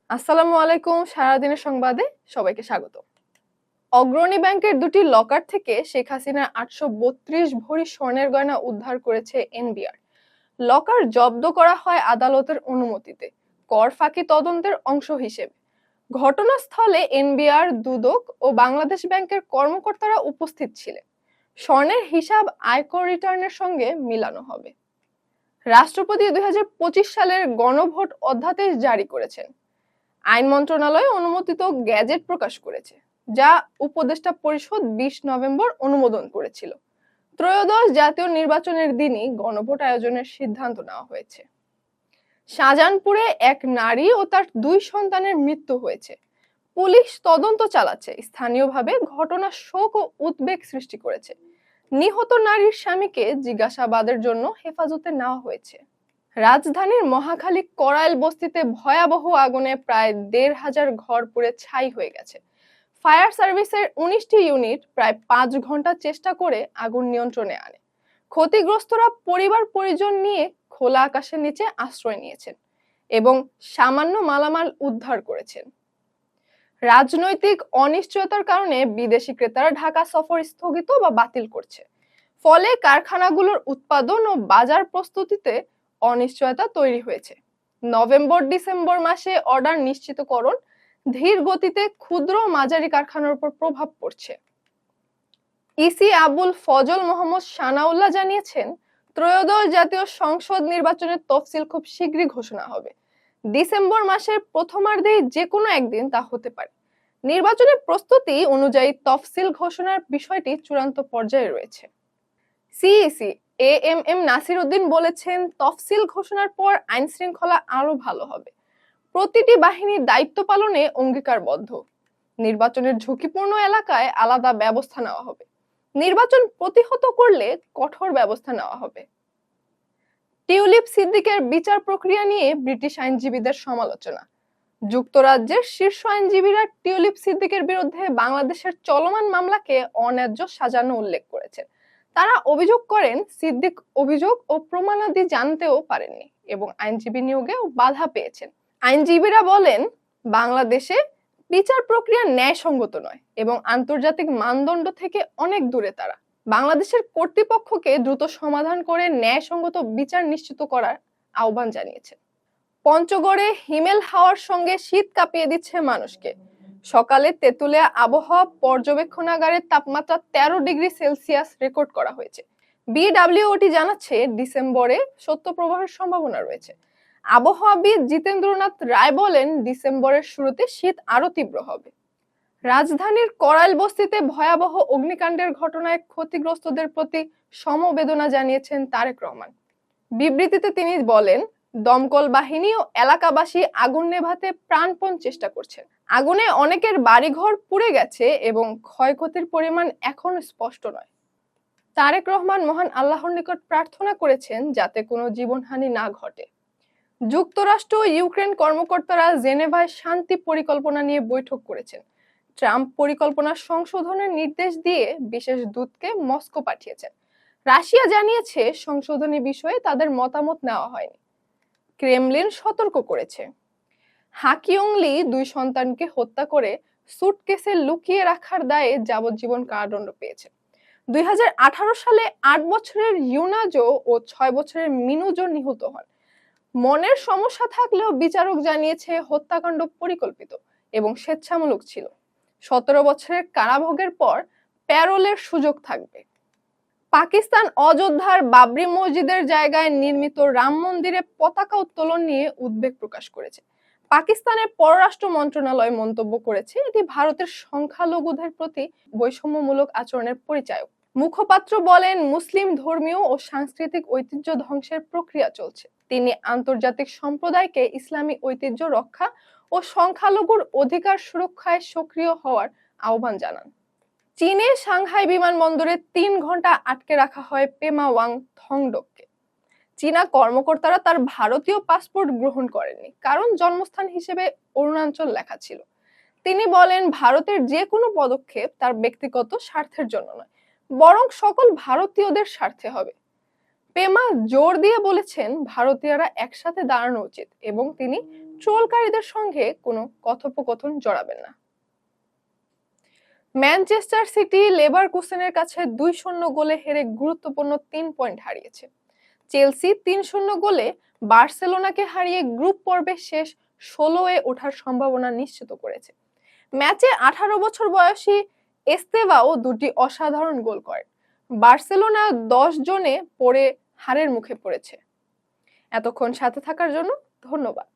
আসসালামু আলাইকুম। সারাদিনের সংবাদে সবাইকে স্বাগত। অগ্রণী ব্যাংকের দুটি লকার থেকে শেখ হাসিনার ৮৩২ ভরি স্বর্ণের গয়না উদ্ধার করেছে এনবিআর। লকার জব্দ করা হয় আদালতের অনুমতিতে, কর ফাঁকি তদন্তের অংশ হিসেবে। ঘটনাস্থলে এনবিআর, দুদক ও বাংলাদেশ ব্যাংকের কর্মকর্তারা উপস্থিত ছিলেন। স্বর্ণের হিসাব আয়কর রিটার্নের সঙ্গে মিলানো হবে। রাষ্ট্রপতি ২০২৫ সালের গণভোট অধ্যাদেশ জারি করেছেন। আইন মন্ত্রণালয় অনুমোদিত গ্যাজেট প্রকাশ করেছে, যা উপদেষ্টা পরিষদ ২০ নভেম্বর অনুমোদন করেছিল। ত্রয়োদশ জাতীয় নির্বাচনের দিনই গণভোট আয়োজনের সিদ্ধান্ত নেওয়া হয়েছে। শাহজাহানপুরে এক নারী ও তার ২ সন্তানের মৃত্যু হয়েছে। পুলিশ তদন্ত চালাচ্ছে। স্থানীয়ভাবে ঘটনা শোক ও উদ্বেগ সৃষ্টি করেছে। নিহত নারীর স্বামীকে জিজ্ঞাসাবাদের জন্য হেফাজতে নেওয়া হয়েছে। রাজধানীর মহাখালী করাইল বস্তিতে ভয়াবহ আগুনে প্রায় ১৫০০ ঘর পুড়ে ছাই হয়ে গেছে। ফায়ার সার্ভিসের ১৯টি ইউনিট প্রায় ৫ ঘন্টা চেষ্টা করে আগুন নিয়ন্ত্রণে আনে। ক্ষতিগ্রস্তরা পরিবার পরিজন নিয়ে খোলা আকাশের নিচে আশ্রয় নিয়েছেন এবং সামান্য মালামাল উদ্ধার করেছেন। রাজনৈতিক অনিশ্চয়তার কারণে বিদেশি ক্রেতারা ঢাকা সফর স্থগিত বা বাতিল করছে। ফলে কারখানাগুলোর উৎপাদন ও বাজার প্রস্তুতিতে অনিশ্চয়তা তৈরি হয়েছে। নভেম্বর-ডিসেম্বর মাসে অর্ডার নিশ্চিতকরণ ধীর গতিতে ক্ষুদ্র মাঝারি কারখানার উপর প্রভাব পড়ছে। ইসি আবুল ফজল মোহাম্মদ সানাউল্লাহ জানিয়েছেন, ত্রয়োদশ জাতীয় সংসদ নির্বাচনের তফসিল খুব শীঘ্রই ঘোষণা হবে। ডিসেম্বর মাসের প্রথমার্ধেই যে কোনো একদিন তা হতে পারে। নির্বাচনের প্রস্তুতি অনুযায়ী তফসিল ঘোষণার বিষয়টি চূড়ান্ত পর্যায়ে রয়েছে। সিইসি এএমএম নাসির উদ্দিন বলেছেন, তফসিল ঘোষণার পর আইন শৃঙ্খলা আরো ভালো হবে। প্রতিটি বাহিনী দায়িত্ব পালনে অঙ্গীকারবদ্ধ। নির্বাচনের ঝুঁকিপূর্ণ এলাকায় আলাদা ব্যবস্থা নেওয়া হবে। নির্বাচন প্রতিহত করলে কঠোর ব্যবস্থা নেওয়া হবে। টিউলিপ সিদ্দিকের বিচার প্রক্রিয়া নিয়ে ব্রিটিশ আইনজীবীদের সমালোচনা। যুক্তরাজ্যের শীর্ষ আইনজীবীরা টিউলিপ সিদ্দিকের বিরুদ্ধে বাংলাদেশের চলমান মামলাকে অন্যায্য সাজানো উল্লেখ করেছেন। তারা অভিযোগ করেন, সিদ্দিক অভিযোগ ও প্রমাণাদি জানতেও পারেননি এবং আইনজীবী নিয়োগেও বাধা পেয়েছেন। আইনজীবীরা বলেন, বাংলাদেশে বিচার প্রক্রিয়া ন্যায়সঙ্গত নয় এবং আন্তর্জাতিক মানদণ্ড থেকে অনেক দূরে। তারা বাংলাদেশের কর্তৃপক্ষকে দ্রুত সমাধান করে ন্যায়সঙ্গত বিচার নিশ্চিত করার আহ্বান জানিয়েছেন। পঞ্চগড়ে হিমেল হাওয়ার সঙ্গে শীত কাঁপিয়ে দিচ্ছে মানুষকে। সকালে তেঁতুলিয়া আবহাওয়া পর্যবেক্ষণাগারের তাপমাত্রা ১৩ ডিগ্রি সেলসিয়াস রেকর্ড করা হয়েছে। বিডব্লিউওটি জানাচ্ছে, ডিসেম্বরে শৈত্যপ্রবাহের সম্ভাবনা রয়েছে। আবহাওয়াবিদ জিতেন্দ্রনাথ রায় বলেন, ডিসেম্বরের শুরুতে শীত আরো তীব্র হবে। রাজধানীর করাইল বস্তিতে ভয়াবহ অগ্নিকাণ্ডের ঘটনায় ক্ষতিগ্রস্তদের প্রতি সমবেদনা জানিয়েছেন তারেক রহমান। বিবৃতিতে তিনি বলেন, দমকল বাহিনী ও এলাকাবাসী আগুন নেভাতে প্রাণপণ চেষ্টা করছেন। আগুনে অনেকের বাড়িঘর পুড়ে গেছে এবং ক্ষয়ক্ষতির পরিমাণ এখনো স্পষ্ট নয়। তারেক রহমান মহান আল্লাহর নিকট প্রার্থনা করেছেন যাতে কোনো জীবনহানি না ঘটে। যুক্তরাষ্ট্র ও ইউক্রেন কর্মকর্তারা জেনেভায় শান্তি পরিকল্পনা নিয়ে বৈঠক করেছেন। ট্রাম্প পরিকল্পনা সংশোধনের নির্দেশ দিয়ে বিশেষ দূতকে মস্কো পাঠিয়েছেন। রাশিয়া জানিয়েছে, সংশোধনী বিষয়ে তাদের মতামত নেওয়া হয়নি। ক্রেমলিন সতর্ক করেছে, হাকিয়ংলি ২ সন্তানকে হত্যা করে সুটকেসে লুকিয়ে রাখার দায়ে যাবজ্জীবন কারাদণ্ড পেয়েছে। ২০১৮ সালে ৮ বছরের ইউনাজো ও ৬ বছরের মিনুজো নিহত হন। মনের সমস্যা থাকলেও বিচারক জানিয়েছে হত্যাকাণ্ড পরিকল্পিত এবং স্বেচ্ছামূলক ছিল। ১৭ বছরের কারাভোগের পর প্যারোলের সুযোগ থাকবে। পাকিস্তান অযোধ্যার বাবরি মসজিদের জায়গায় নির্মিত রাম মন্দিরে পতাকা উত্তোলন নিয়ে উদ্বেগ প্রকাশ করেছে। পাকিস্তানের পররাষ্ট্র মন্ত্রণালয় মন্তব্য করেছে, এটি ভারতের সংখ্যালঘুদের প্রতি বৈষম্যমূলক আচরণের পরিচায়ক। মুখপাত্র বলেন, মুসলিম ধর্মীয় ও সাংস্কৃতিক ঐতিহ্য ধ্বংসের প্রক্রিয়া চলছে। তিনি আন্তর্জাতিক সম্প্রদায়কে ইসলামী ঐতিহ্য রক্ষা ও সংখ্যালঘুর অধিকার সুরক্ষায় সক্রিয় হওয়ার আহ্বান জানান। চীনে সাংহাই বিমানবন্দরে ৩ ঘন্টা আটকে রাখা হয় পেমা ওয়াং থংডককে। চীনা কর্মকর্তারা তার ভারতীয় পাসপোর্ট গ্রহণ করেননি, কারণ জন্মস্থান হিসেবে অরুণাচল লেখা ছিল। তিনি বলেন, ভারতের যে কোনো পদক্ষেপ তার ব্যক্তিগত স্বার্থের জন্য নয়, বরং সকল ভারতীয়দের স্বার্থে হবে। পেমা জোর দিয়ে বলেছেন, ভারতীয়রা একসাথে দাঁড়ানো উচিত এবং তিনি ট্রোলকারীদের সঙ্গে কোনো কথোপকথন জড়াবেন না। ম্যানচেস্টার সিটি লেভারকুসেনের কাছে 2-0 গোলে হেরে গুরুত্বপূর্ণ 3 পয়েন্ট হারিয়েছে। চেলসি 3-0 গোলে বার্সেলোনাকে হারিয়ে গ্রুপ পর্বে শেষ 16-এ ওঠার সম্ভাবনা নিশ্চিত করেছে। ম্যাচে 18 বছর বয়সী এস্তেভাও দুটি অসাধারণ গোল করেন। বার্সেলোনা 10 জনে পড়ে হারের মুখে পড়েছে। এতক্ষণ সাথে থাকার জন্য ধন্যবাদ।